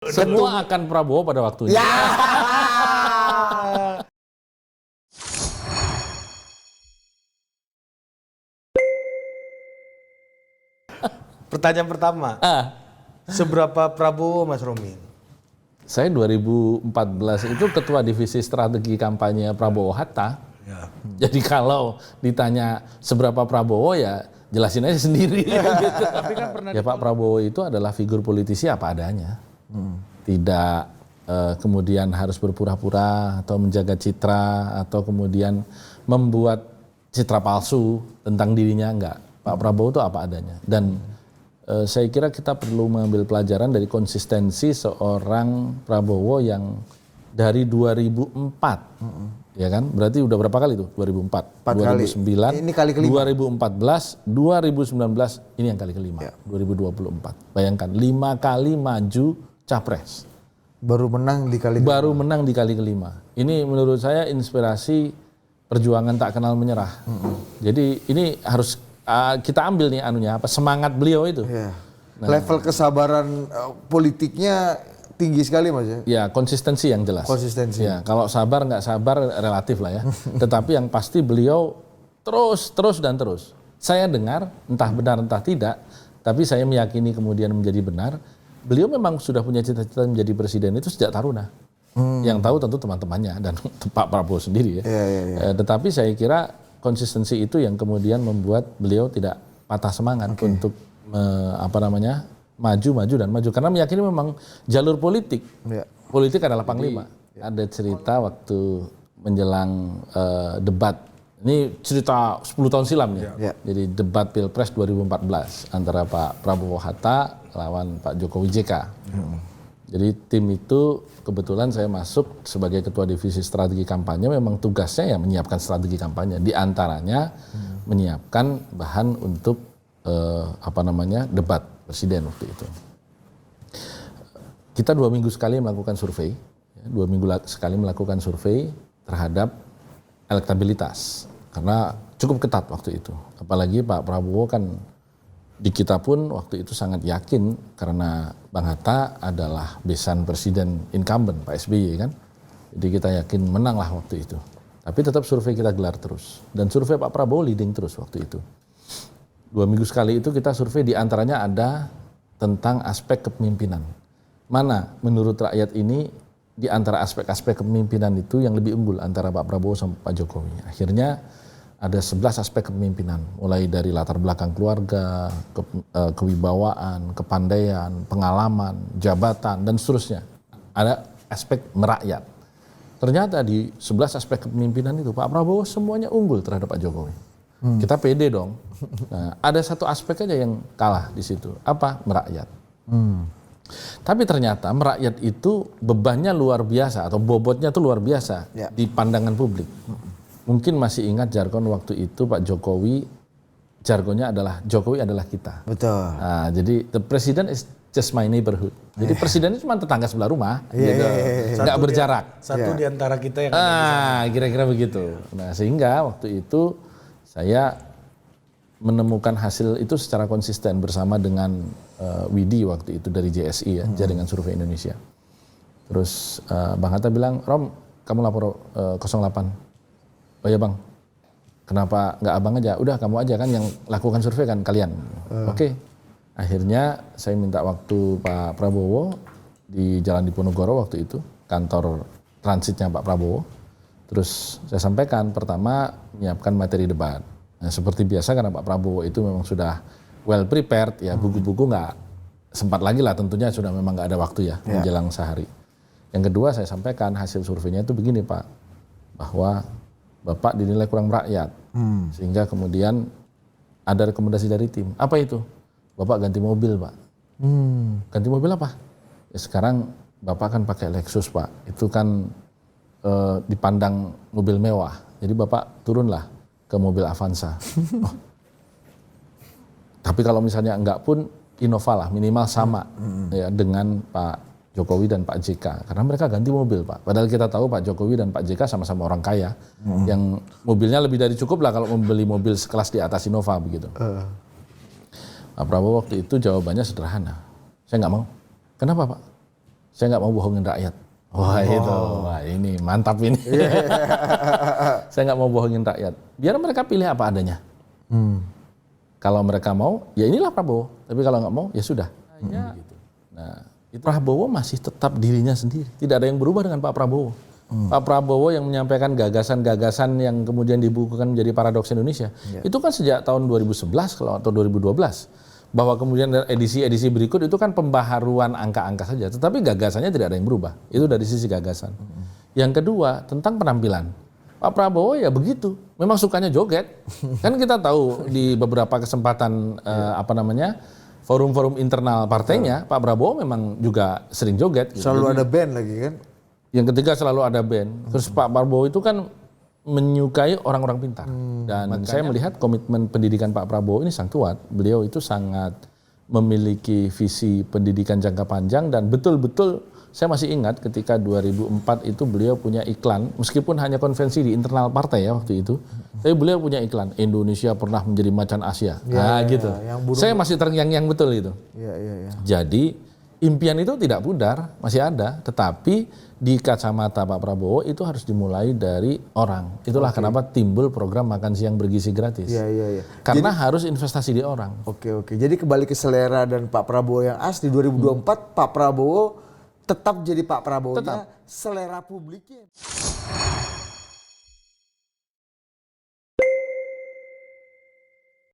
Semua akan Prabowo pada waktunya. Ya. Pertanyaan pertama, seberapa Prabowo Mas Romi? Saya 2014 itu ketua divisi strategi kampanye Prabowo Hatta. Ya. Jadi kalau ditanya seberapa Prabowo ya jelasin aja sendiri. Gitu. Tapi kan pernah Ya Pak Prabowo itu adalah figur politisi apa adanya. Tidak kemudian harus berpura-pura atau menjaga citra atau kemudian membuat citra palsu tentang dirinya, enggak. Pak Prabowo itu apa adanya. Dan saya kira kita perlu mengambil pelajaran dari konsistensi seorang Prabowo yang dari 2004, ya kan? Berarti udah berapa kali tuh? 2004, 2009, ini kali kelima. 2014, 2019, ini yang kali kelima, 2024. Bayangkan, 5 kali maju capres. Baru menang di kali kelima. Baru menang di kali kelima. Ini menurut saya inspirasi perjuangan tak kenal menyerah. Jadi ini harus kita ambil nih semangat beliau itu. Ya. Level kesabaran politiknya tinggi sekali Mas ya. Ya, konsistensi yang jelas. Konsistensi. Ya, kalau sabar nggak sabar relatif lah ya. Tetapi yang pasti beliau terus dan terus. Saya dengar entah benar entah tidak, tapi saya meyakini kemudian menjadi benar. Beliau memang sudah punya cita-cita menjadi presiden itu sejak taruna. Yang tahu tentu teman-temannya dan Pak Prabowo sendiri ya. Tetapi saya kira konsistensi itu yang kemudian membuat beliau tidak patah semangat untuk maju karena meyakini memang jalur politik adalah panglima. Ada cerita waktu menjelang debat, ini cerita 10 tahun silam ya. Jadi debat Pilpres 2014 antara Pak Prabowo Hatta lawan Pak Jokowi JK. Jadi tim itu kebetulan saya masuk sebagai ketua divisi strategi kampanye, memang tugasnya ya menyiapkan strategi kampanye, di antaranya menyiapkan bahan untuk debat presiden waktu itu. Kita 2 minggu sekali melakukan survei, 2 minggu sekali melakukan survei terhadap elektabilitas, karena cukup ketat waktu itu. Apalagi Pak Prabowo kan di kita pun waktu itu sangat yakin karena Bang Hatta adalah besan presiden incumbent Pak SBY kan. Jadi kita yakin menang lah waktu itu. Tapi tetap survei kita gelar terus. Dan survei Pak Prabowo leading terus waktu itu. 2 minggu sekali itu kita survei, di antaranya ada tentang aspek kepemimpinan. Mana menurut rakyat ini di antara aspek-aspek kepemimpinan itu yang lebih unggul antara Pak Prabowo sama Pak Jokowi. Akhirnya ada 11 aspek kepemimpinan, mulai dari latar belakang keluarga, kewibawaan, kepandaian, pengalaman, jabatan, dan seterusnya. Ada aspek merakyat. Ternyata di 11 aspek kepemimpinan itu Pak Prabowo semuanya unggul terhadap Pak Jokowi. Kita pede dong. Nah, ada satu aspek aja yang kalah di situ. Apa? Merakyat. Tapi ternyata merakyat itu bebannya luar biasa atau bobotnya itu luar biasa di pandangan publik. Mungkin masih ingat jargon waktu itu Pak Jokowi, jargonnya adalah Jokowi adalah kita. Betul. Nah, jadi the president is just my neighborhood. Jadi presiden itu cuma tetangga sebelah rumah, gitu. Nggak berjarak. Satu di antara kita yang Kira-kira begitu. Nah, sehingga waktu itu saya menemukan hasil itu secara konsisten bersama dengan Widi waktu itu dari JSI ya, Jaringan Survei Indonesia. Terus Bang Hatta bilang, Rom, kamu lapor 08. Oh ya Bang, kenapa nggak abang aja? Udah kamu aja kan yang lakukan survei kan kalian. Oke. Akhirnya saya minta waktu Pak Prabowo di Jalan Diponegoro waktu itu, kantor transitnya Pak Prabowo. Terus saya sampaikan pertama menyiapkan materi debat. Nah, seperti biasa karena Pak Prabowo itu memang sudah well prepared ya, buku-buku nggak sempat lagi lah tentunya, sudah memang nggak ada waktu ya menjelang sehari. Yang kedua saya sampaikan hasil surveinya itu begini Pak, bahwa Bapak dinilai kurang merakyat, sehingga kemudian ada rekomendasi dari tim. Apa itu? Bapak ganti mobil Pak. Ganti mobil apa? Ya sekarang Bapak kan pakai Lexus Pak, itu kan dipandang mobil mewah. Jadi Bapak turunlah ke mobil Avanza. Tapi kalau misalnya enggak pun Innova lah, minimal sama ya dengan Pak Jokowi dan Pak JK, karena mereka ganti mobil Pak. Padahal kita tahu Pak Jokowi dan Pak JK sama-sama orang kaya, yang mobilnya lebih dari cukup lah kalau membeli mobil sekelas di atas Innova begitu. Pak Prabowo waktu itu jawabannya sederhana, saya nggak mau. Kenapa Pak? saya nggak mau bohongin rakyat. Wah itu, wah ini mantap ini. Saya nggak mau bohongin rakyat. Biar mereka pilih apa adanya. Kalau mereka mau, ya inilah Prabowo. Tapi kalau nggak mau, ya sudah. Gitu. Nah, itu Prabowo masih tetap dirinya sendiri. Tidak ada yang berubah dengan Pak Prabowo. Pak Prabowo yang menyampaikan gagasan-gagasan yang kemudian dibukukan menjadi paradoks Indonesia. Itu kan sejak tahun 2011 atau 2012. Bahwa kemudian edisi-edisi berikut itu kan pembaharuan angka-angka saja. Tetapi gagasannya tidak ada yang berubah. Itu dari sisi gagasan. Yang kedua, tentang penampilan. Pak Prabowo ya begitu. Memang sukanya joget. Kan kita tahu di beberapa kesempatan forum-forum internal partainya, Pak Prabowo memang juga sering joget. Gitu. Selalu ada band lagi kan? Yang ketiga selalu ada band. Terus Pak Prabowo itu kan menyukai orang-orang pintar. Dan saya melihat komitmen pendidikan Pak Prabowo ini sangat kuat. Beliau itu sangat memiliki visi pendidikan jangka panjang dan betul-betul saya masih ingat ketika 2004 itu beliau punya iklan, meskipun hanya konvensi di internal partai ya waktu itu, tapi beliau punya iklan, Indonesia pernah menjadi macan Asia. Gitu. Saya masih terngiang-ngiang betul itu. Jadi impian itu tidak pudar, masih ada, tetapi di kacamata Pak Prabowo itu harus dimulai dari orang. Itulah kenapa timbul program makan siang bergizi gratis. Karena harus investasi di orang. Oke. Jadi kembali ke selera dan Pak Prabowo yang asli 2024, Pak Prabowo tetap jadi Pak Prabowo-nya, selera publiknya.